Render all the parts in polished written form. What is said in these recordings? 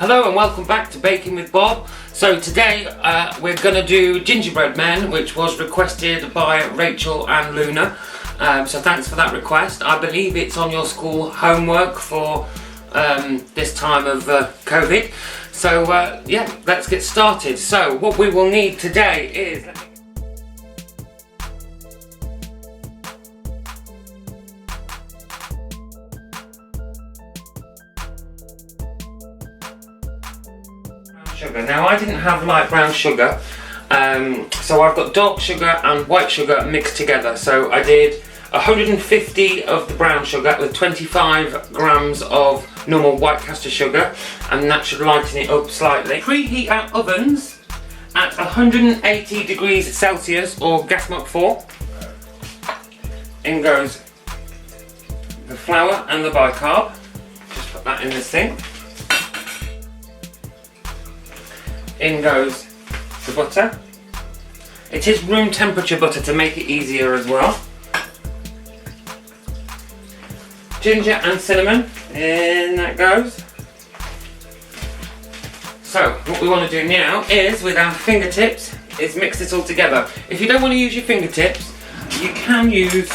Hello and welcome back to Baking with Bob. So today we're going to do gingerbread men, which was requested by Rachel and Luna. So thanks for that request. I believe it's on your school homework for this time of COVID. So yeah, let's get started. So what we will need today is... sugar. Now I didn't have light brown sugar, so I've got dark sugar and white sugar mixed together. So I did 150 of the brown sugar with 25 grams of normal white caster sugar, and that should lighten it up slightly. Preheat our ovens at 180 degrees Celsius or gas mark 4. In goes the flour and the bicarb. Just put that in the sink. In goes the butter. It is room temperature butter to make it easier as well. Ginger and cinnamon, in that goes. So what we want to do now is, with our fingertips, is mix this all together. If you don't want to use your fingertips, you can use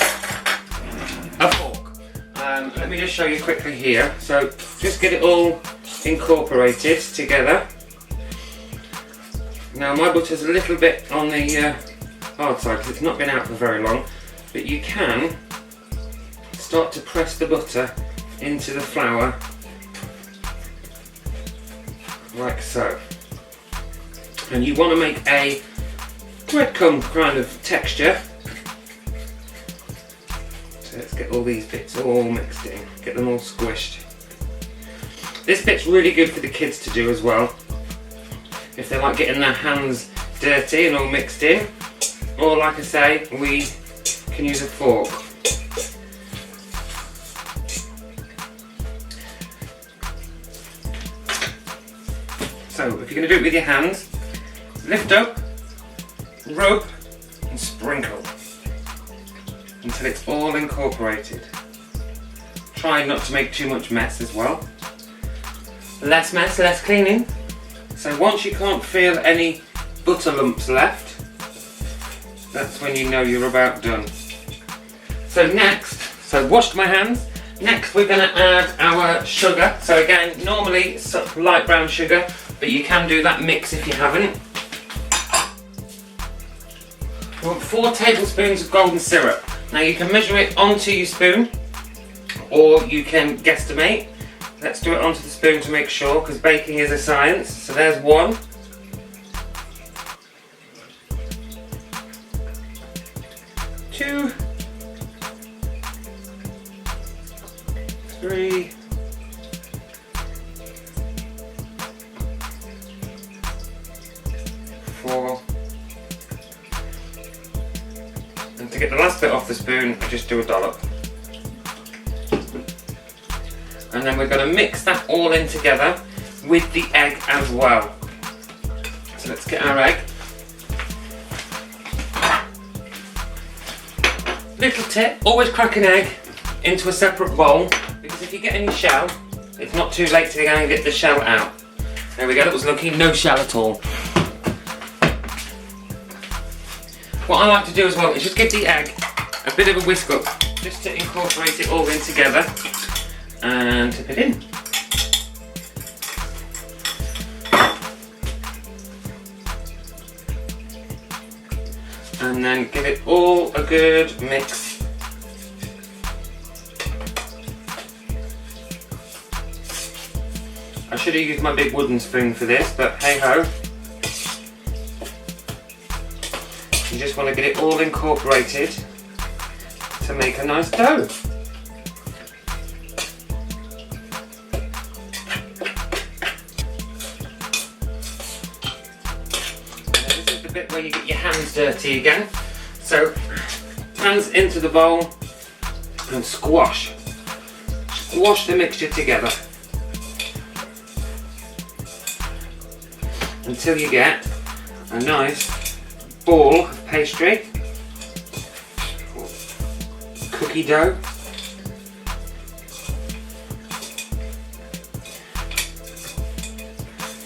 a fork. Let me just show you quickly here. So just get it all incorporated together. Now my butter's a little bit on the hard side because it's not been out for very long, but you can start to press the butter into the flour like so. And you want to make a breadcrumb kind of texture. So let's get all these bits all mixed in, get them all squished. This bit's really good for the kids to do as well, if they like getting their hands dirty and all mixed in, or like I say, we can use a fork. So if you're going to do it with your hands, lift up, rub and sprinkle until it's all incorporated. Try not to make too much mess as well. Less mess, less cleaning. So once you can't feel any butter lumps left, that's when you know you're about done. So next, washed my hands. Next we're going to add our sugar. So again, normally light brown sugar, but you can do that mix if you haven't. We want 4 tablespoons of golden syrup. Now you can measure it onto your spoon, or you can guesstimate. Let's do it onto the spoon to make sure, because baking is a science. So there's 1. 2. 3. 4. And to get the last bit off the spoon, I just do a dollop. And then we're going to mix that all in together with the egg as well. So let's get our egg. Little tip, always crack an egg into a separate bowl, because if you get any shell, it's not too late to go and get the shell out. There we go, that was lucky, no shell at all. What I like to do as well is just give the egg a bit of a whisk up, just to incorporate it all in together. And tip it in. And then give it all a good mix. I should have used my big wooden spoon for this, but hey ho. You just want to get it all incorporated to make a nice dough. Bit where you get your hands dirty again. So hands into the bowl and squash the mixture together until you get a nice ball of pastry, cookie dough.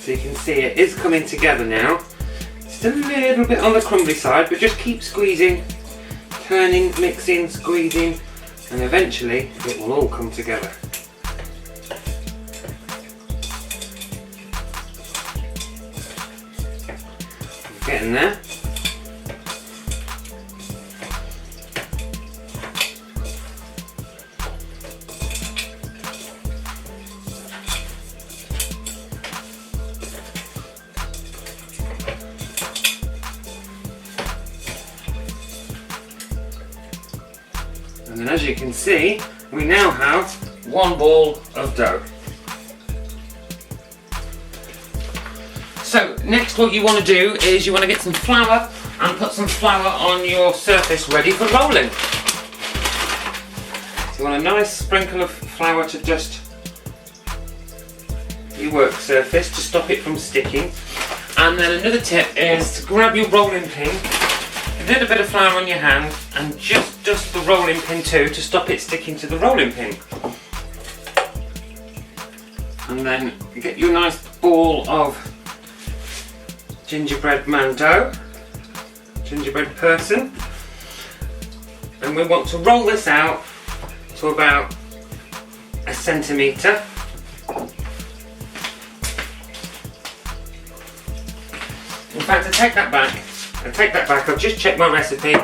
So you can see it is coming together now. Just a little bit on the crumbly side, but just keep squeezing, turning, mixing, squeezing, and eventually it will all come together. Getting there. And then, as you can see, we now have one ball of dough. So next, what you want to do is you want to get some flour and put some flour on your surface ready for rolling. So you want a nice sprinkle of flour to just your work surface to stop it from sticking. And then another tip is to grab your rolling pin, a little bit of flour on your hand, and just dust the rolling pin too to stop it sticking to the rolling pin. And then get your nice ball of gingerbread man dough, gingerbread person, and we want to roll this out to about 1 centimetre. In fact, I take that back, I've just checked my recipe,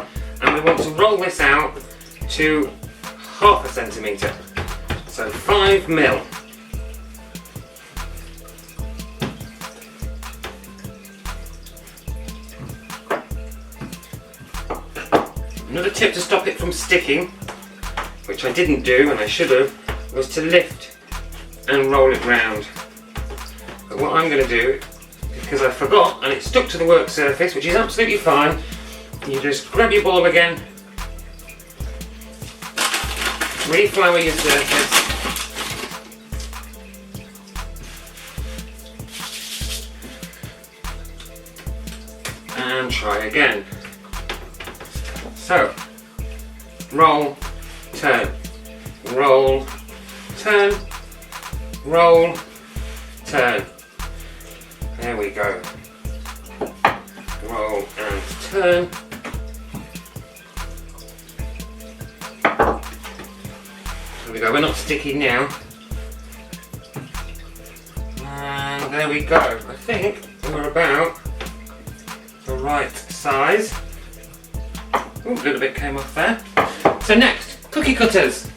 and we want to roll this out to 1/2 centimetre, so 5 mil. Another tip to stop it from sticking, which I didn't do and I should have, was to lift and roll it round. But what I'm going to do, because I forgot and it stuck to the work surface, which is absolutely fine, you just grab your ball again, re-flour your surface, and try again. So, roll, turn, roll, turn, roll, turn. There we go. Roll and turn. There we go, we're not sticky now. And there we go. I think we're about the right size. Ooh, a little bit came off there. So next, cookie cutters.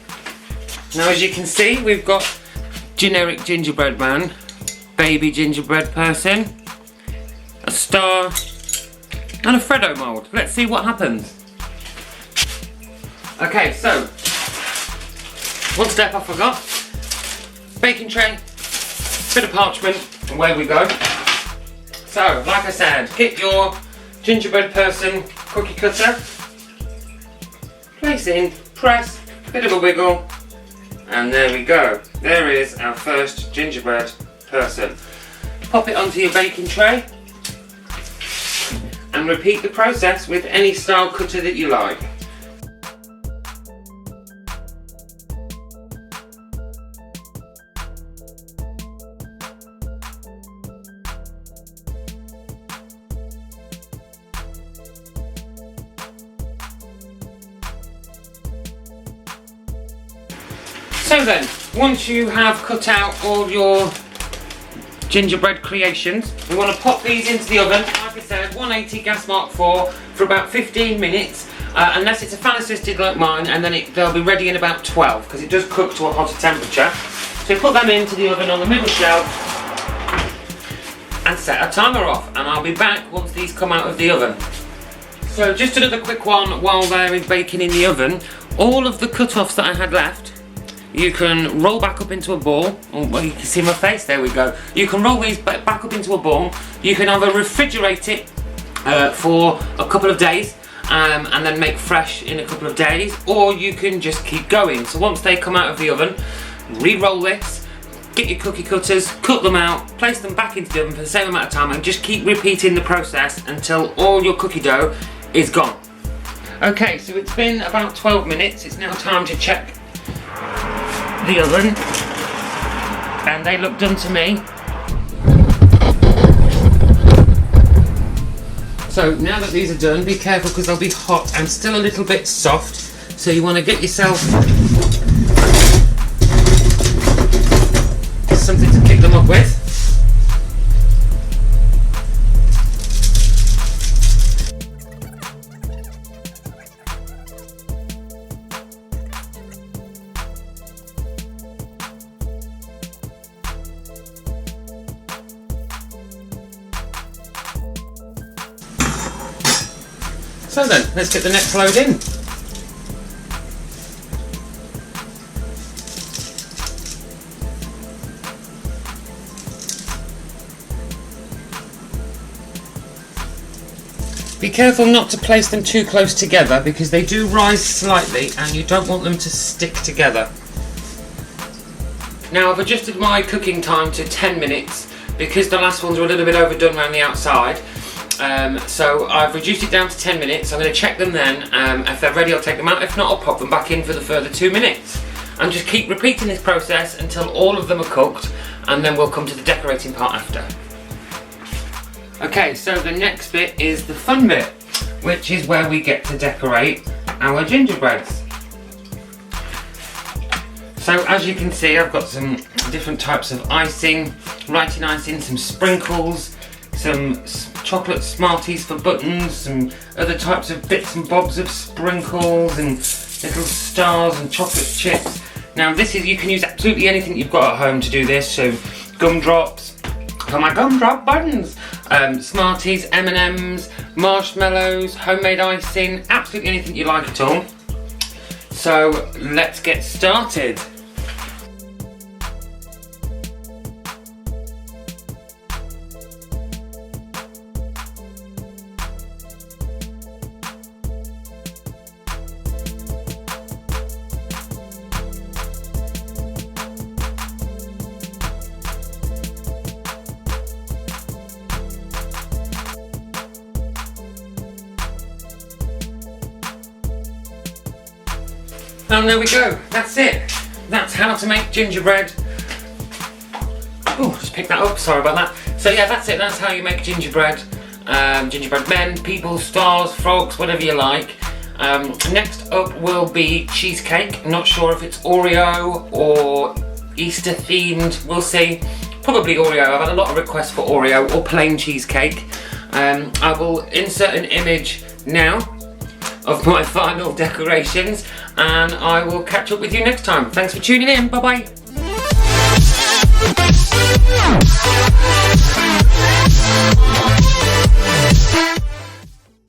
Now as you can see, we've got generic gingerbread man, baby gingerbread person, a star, and a Freddo mould. Let's see what happens. Okay, so, one step I forgot. Baking tray, bit of parchment, and away we go. So, like I said, get your gingerbread person cookie cutter, place in, press, bit of a wiggle, and there we go. There is our first gingerbread person. Pop it onto your baking tray and repeat the process with any style cutter that you like. So then, once you have cut out all your gingerbread creations, we want to pop these into the oven, like I said, 180 gas mark 4 for about 15 minutes, unless it's a fan assisted like mine, and then they'll be ready in about 12, because it does cook to a hotter temperature. So put them into the oven on the middle shelf and set a timer off, and I'll be back once these come out of the oven. So just another quick one while they're baking in the oven. All of the cut-offs that I had left, you can roll back up into a ball. Oh, well, you can see my face, there we go. You can roll these back up into a ball. You can either refrigerate it for a couple of days and then make fresh in a couple of days, or you can just keep going. So once they come out of the oven, re-roll this, get your cookie cutters, cut them out, place them back into the oven for the same amount of time, and just keep repeating the process until all your cookie dough is gone. Okay, so it's been about 12 minutes. It's now time to check the oven, and they look done to me. So now that these are done, be careful because they'll be hot and still a little bit soft. So you want to get yourself something to kick them up with. So then, let's get the next load in. Be careful not to place them too close together because they do rise slightly and you don't want them to stick together. Now I've adjusted my cooking time to 10 minutes because the last ones were a little bit overdone around the outside. So I've reduced it down to 10 minutes. I'm going to check them then. If they're ready, I'll take them out. If not, I'll pop them back in for the further 2 minutes. And just keep repeating this process until all of them are cooked, and then we'll come to the decorating part after. Okay, so the next bit is the fun bit, which is where we get to decorate our gingerbreads. So as you can see, I've got some different types of icing, writing icing, some sprinkles, some chocolate Smarties for buttons, some other types of bits and bobs of sprinkles and little stars and chocolate chips. Now this is, you can use absolutely anything you've got at home to do this, so gumdrops, for my gumdrop buttons, Smarties, M&Ms, marshmallows, homemade icing, absolutely anything you like at all. So let's get started. And there we go, that's it. That's how to make gingerbread. Oh, just picked that up, sorry about that. So yeah, that's it, that's how you make gingerbread. Gingerbread men, people, stars, frogs, whatever you like. Next up will be cheesecake. Not sure if it's Oreo or Easter themed, we'll see. Probably Oreo, I've had a lot of requests for Oreo or plain cheesecake. I will insert an image now of my final decorations, and I will catch up with you next time. Thanks for tuning in, bye bye.